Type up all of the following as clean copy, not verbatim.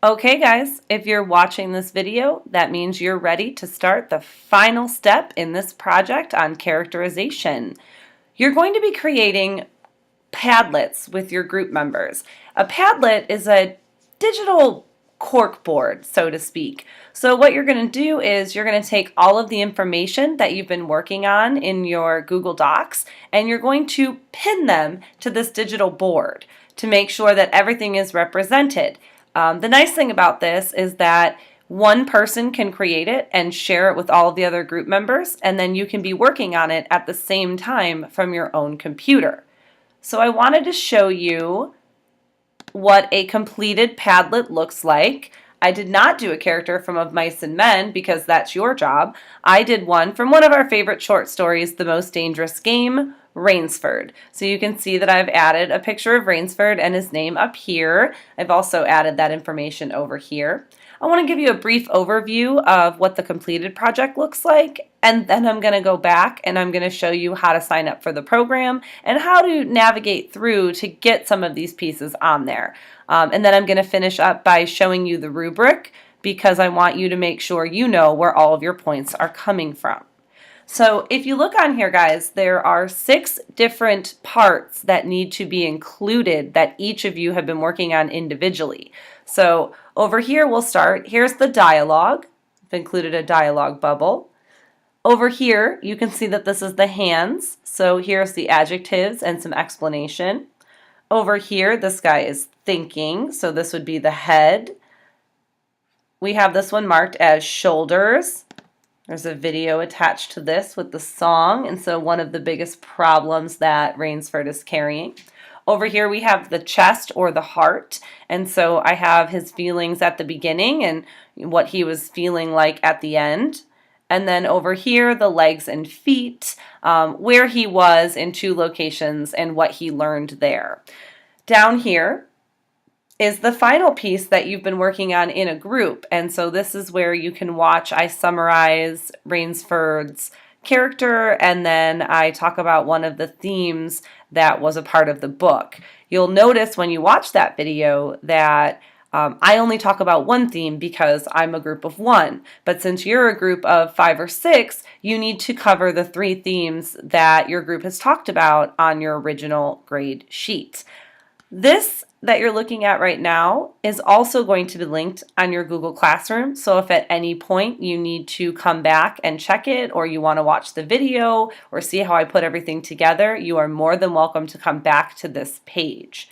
Okay guys, if you're watching this video, that means you're ready to start the final step in this project on characterization. You're going to be creating Padlets with your group members. A Padlet is a digital cork board, so to speak. So what you're going to do is you're going to take all of the information that you've been working on in your Google Docs and you're going to pin them to this digital board to make sure that everything is represented. The nice thing about this is that one person can create it and share it with all of the other group members, and then you can be working on it at the same time from your own computer. So I wanted to show you what a completed Padlet looks like. I did not do a character from Of Mice and Men because that's your job. I did one from one of our favorite short stories, The Most Dangerous Game, Rainsford. So you can see that I've added a picture of Rainsford and his name up here. I've also added that information over here. I want to give you a brief overview of what the completed project looks like, and then I'm going to go back and I'm going to show you how to sign up for the program and how to navigate through to get some of these pieces on there. And then I'm going to finish up by showing you the rubric because I want you to make sure you know where all of your points are coming from. So if you look on here, guys, there are 6 different parts that need to be included that each of you have been working on individually. So over here we'll start. Here's the dialogue. I've included a dialogue bubble. Over here you can see that this is the hands. So here's the adjectives and some explanation. Over here this guy is thinking, so this would be the head. We have this one marked as shoulders. There's a video attached to this with the song, and so one of the biggest problems that Rainsford is carrying. Over here we have the chest or the heart, and so I have his feelings at the beginning and what he was feeling like at the end. And then over here, the legs and feet, where he was in 2 locations and what he learned there. Down here is the final piece that you've been working on in a group, and so this is where you can watch. I summarize Rainsford's character and then I talk about one of the themes that was a part of the book. You'll notice when you watch that video that I only talk about one theme because I'm a group of 1, but since you're a group of 5 or 6, you need to cover the 3 themes that your group has talked about on your original grade sheet. This that you're looking at right now is also going to be linked on your Google Classroom, so if at any point you need to come back and check it or you want to watch the video or see how I put everything together, you are more than welcome to come back to this page.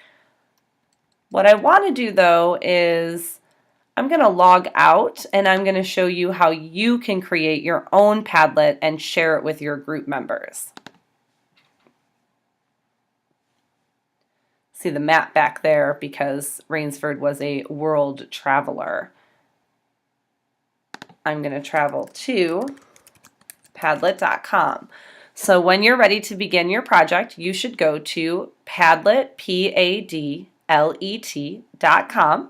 What I want to do though is I'm going to log out and I'm going to show you how you can create your own Padlet and share it with your group members. See the map back there because Rainsford was a world traveler. I'm going to travel to Padlet.com. So when you're ready to begin your project, you should go to Padlet, Padlet.com,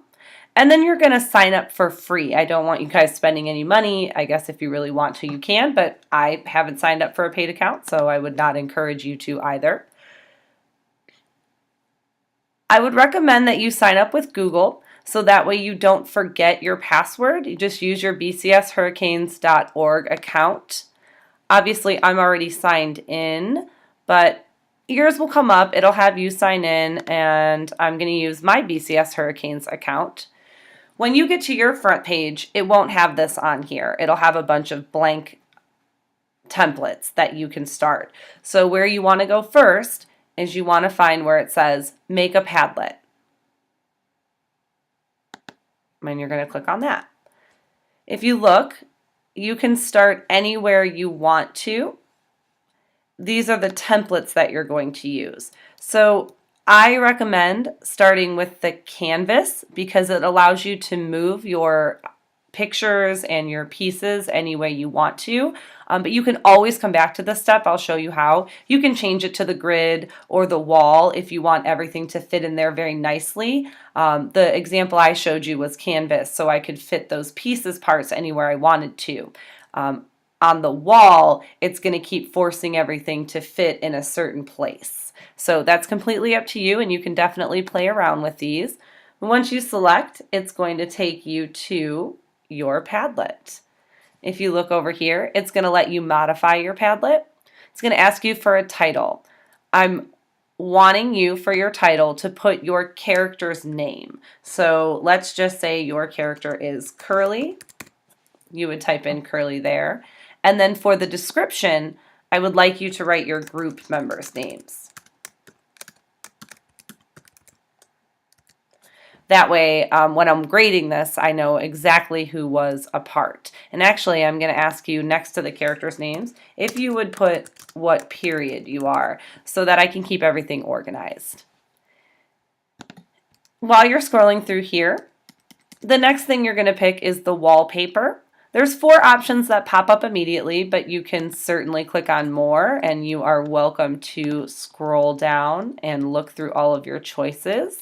and then you're going to sign up for free. I don't want you guys spending any money. I guess if you really want to, you can, but I haven't signed up for a paid account, so I would not encourage you to either. I would recommend that you sign up with Google so that way you don't forget your password. You just use your bcshurricanes.org account. Obviously, I'm already signed in, but yours will come up. It'll have you sign in, and I'm going to use my BCS Hurricanes account. When you get to your front page, it won't have this on here. It'll have a bunch of blank templates that you can start. So where you want to go first is you want to find where it says Make a Padlet. And you're going to click on that. If you look, you can start anywhere you want to. These are the templates that you're going to use. So I recommend starting with the canvas because it allows you to move your pictures and your pieces any way you want to, but you can always come back to this step. I'll show you how. You can change it to the grid or the wall if you want everything to fit in there very nicely. The example I showed you was canvas, so I could fit those pieces parts anywhere I wanted to. On the wall, it's going to keep forcing everything to fit in a certain place. So that's completely up to you, and you can definitely play around with these. Once you select, it's going to take you to your Padlet. If you look over here, it's going to let you modify your Padlet. It's going to ask you for a title. I'm wanting you for your title to put your character's name. So let's just say your character is Curly. You would type in Curly there. And then for the description, I would like you to write your group members' names. That way, when I'm grading this, I know exactly who was a part. And actually, I'm going to ask you next to the characters' names if you would put what period you are so that I can keep everything organized. While you're scrolling through here, the next thing you're going to pick is the wallpaper. There's 4 options that pop up immediately, but you can certainly click on more, and you are welcome to scroll down and look through all of your choices.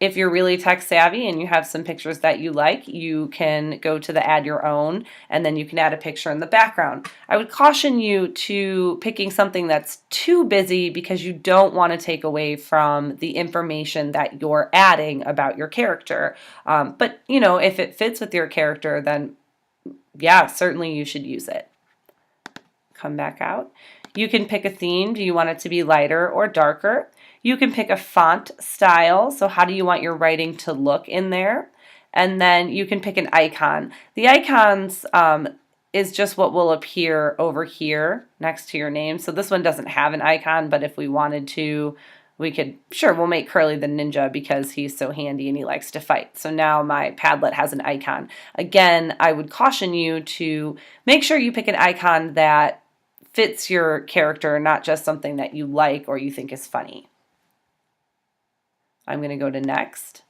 If you're really tech savvy and you have some pictures that you like, you can go to the add your own, and then you can add a picture in the background. I would caution you to picking something that's too busy because you don't want to take away from the information that you're adding about your character. But you know, if it fits with your character, then yeah, certainly you should use it. Come back out. You can pick a theme. Do you want it to be lighter or darker? You can pick a font style. So how do you want your writing to look in there? And then you can pick an icon. The icons is just what will appear over here next to your name. So this one doesn't have an icon, but if we wanted to, we could, sure, we'll make Curly the ninja because he's so handy and he likes to fight. So now my Padlet has an icon. Again, I would caution you to make sure you pick an icon that fits your character, not just something that you like or you think is funny. I'm going to go to next.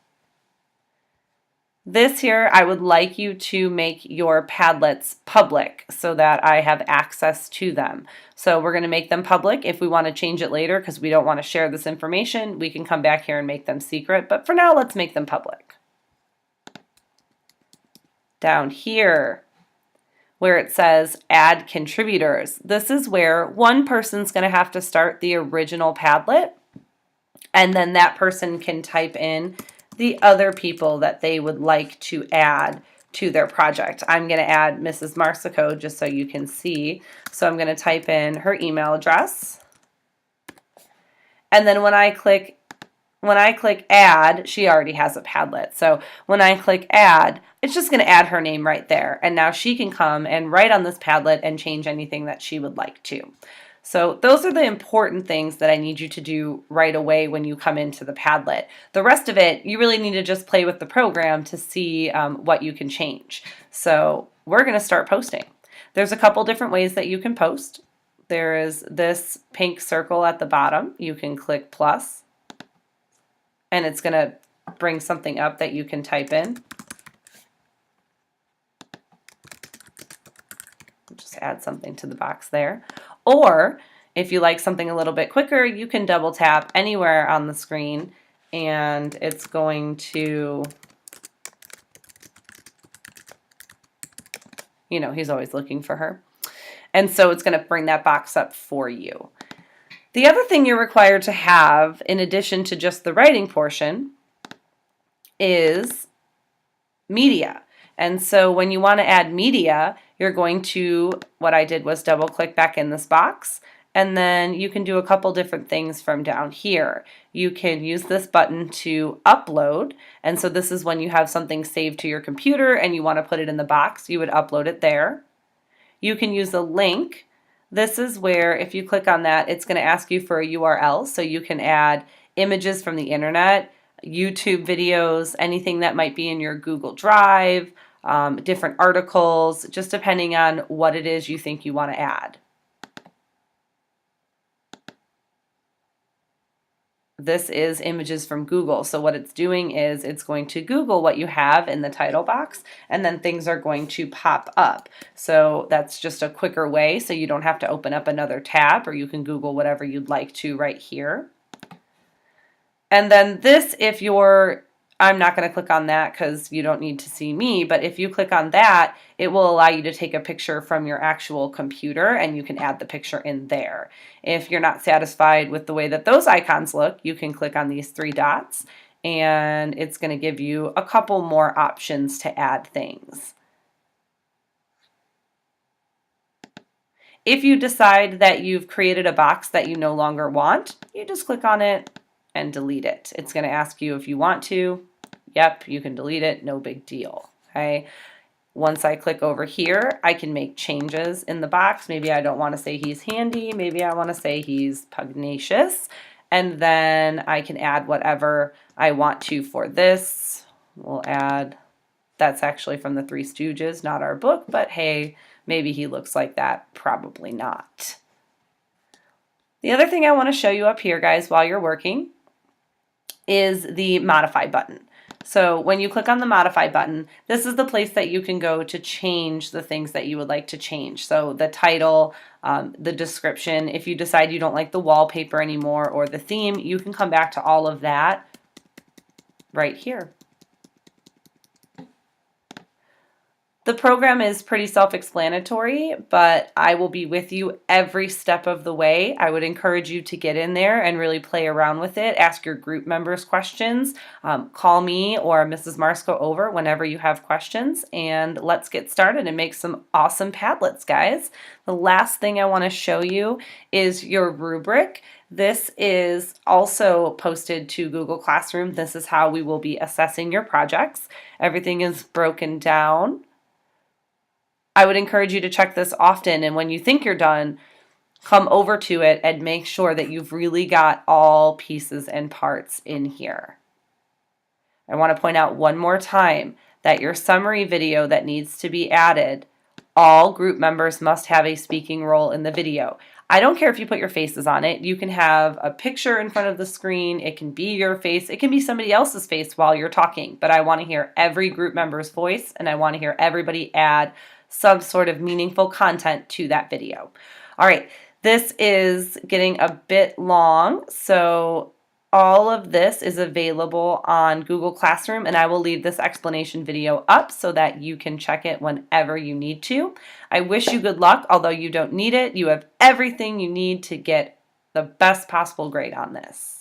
This here, I would like you to make your Padlets public so that I have access to them. So we're going to make them public. If we want to change it later because we don't want to share this information, we can come back here and make them secret. But for now, let's make them public. Down here, where it says add contributors, this is where one person's going to have to start the original Padlet, and then that person can type in the other people that they would like to add to their project. I'm going to add Mrs. Marsico just so you can see. So I'm going to type in her email address. And then when I click add, she already has a Padlet. So when I click add, it's just going to add her name right there. And now she can come and write on this Padlet and change anything that she would like to. So those are the important things that I need you to do right away when you come into the Padlet. The rest of it, you really need to just play with the program to see what you can change. So we're going to start posting. There's a couple different ways that you can post. There is this pink circle at the bottom. You can click plus, and it's going to bring something up that you can type in. Just add something to the box there. Or if you like something a little bit quicker, you can double tap anywhere on the screen and it's going to, you know, he's always looking for her. And so it's going to bring that box up for you. The other thing you're required to have, in addition to just the writing portion, is media. And so when you want to add media, you're going to, what I did was double click back in this box, and then you can do a couple different things from down here. You can use this button to upload, and so this is when you have something saved to your computer and you want to put it in the box, you would upload it there. You can use a link. This is where if you click on that, it's going to ask you for a URL, so you can add images from the internet, YouTube videos, anything that might be in your Google Drive, different articles, just depending on what it is you think you want to add. This is images from Google. So what it's doing is it's going to Google what you have in the title box, and then things are going to pop up. So that's just a quicker way, so you don't have to open up another tab, or you can Google whatever you'd like to right here. And then this, if you're, I'm not going to click on that because you don't need to see me, but if you click on that, it will allow you to take a picture from your actual computer and you can add the picture in there. If you're not satisfied with the way that those icons look, you can click on these 3 dots and it's going to give you a couple more options to add things. If you decide that you've created a box that you no longer want, you just click on it and delete it. It's going to ask you if you want to. Yep, you can delete it, no big deal. Okay. Once I click over here, I can make changes in the box. Maybe I don't want to say he's handy. Maybe I want to say he's pugnacious. And then I can add whatever I want to for this. We'll add, that's actually from the Three Stooges, not our book, but hey, maybe he looks like that. Probably not. The other thing I want to show you up here, guys, while you're working is the modify button. So when you click on the modify button, this is the place that you can go to change the things that you would like to change. So the title, the description, if you decide you don't like the wallpaper anymore or the theme, you can come back to all of that right here. The program is pretty self-explanatory, but I will be with you every step of the way. I would encourage you to get in there and really play around with it. Ask your group members questions. Call me or Mrs. Marsko over whenever you have questions, and let's get started and make some awesome Padlets, guys. The last thing I want to show you is your rubric. This is also posted to Google Classroom. This is how we will be assessing your projects. Everything is broken down. I would encourage you to check this often, and when you think you're done, come over to it and make sure that you've really got all pieces and parts in here. I want to point out one more time that your summary video that needs to be added, all group members must have a speaking role in the video. I don't care if you put your faces on it. You can have a picture in front of the screen. It can be your face. It can be somebody else's face while you're talking, but I want to hear every group member's voice, and I want to hear everybody add some sort of meaningful content to that video. All right, this is getting a bit long, so all of this is available on Google Classroom, and I will leave this explanation video up so that you can check it whenever you need to. I wish you good luck, although you don't need it. You have everything you need to get the best possible grade on this.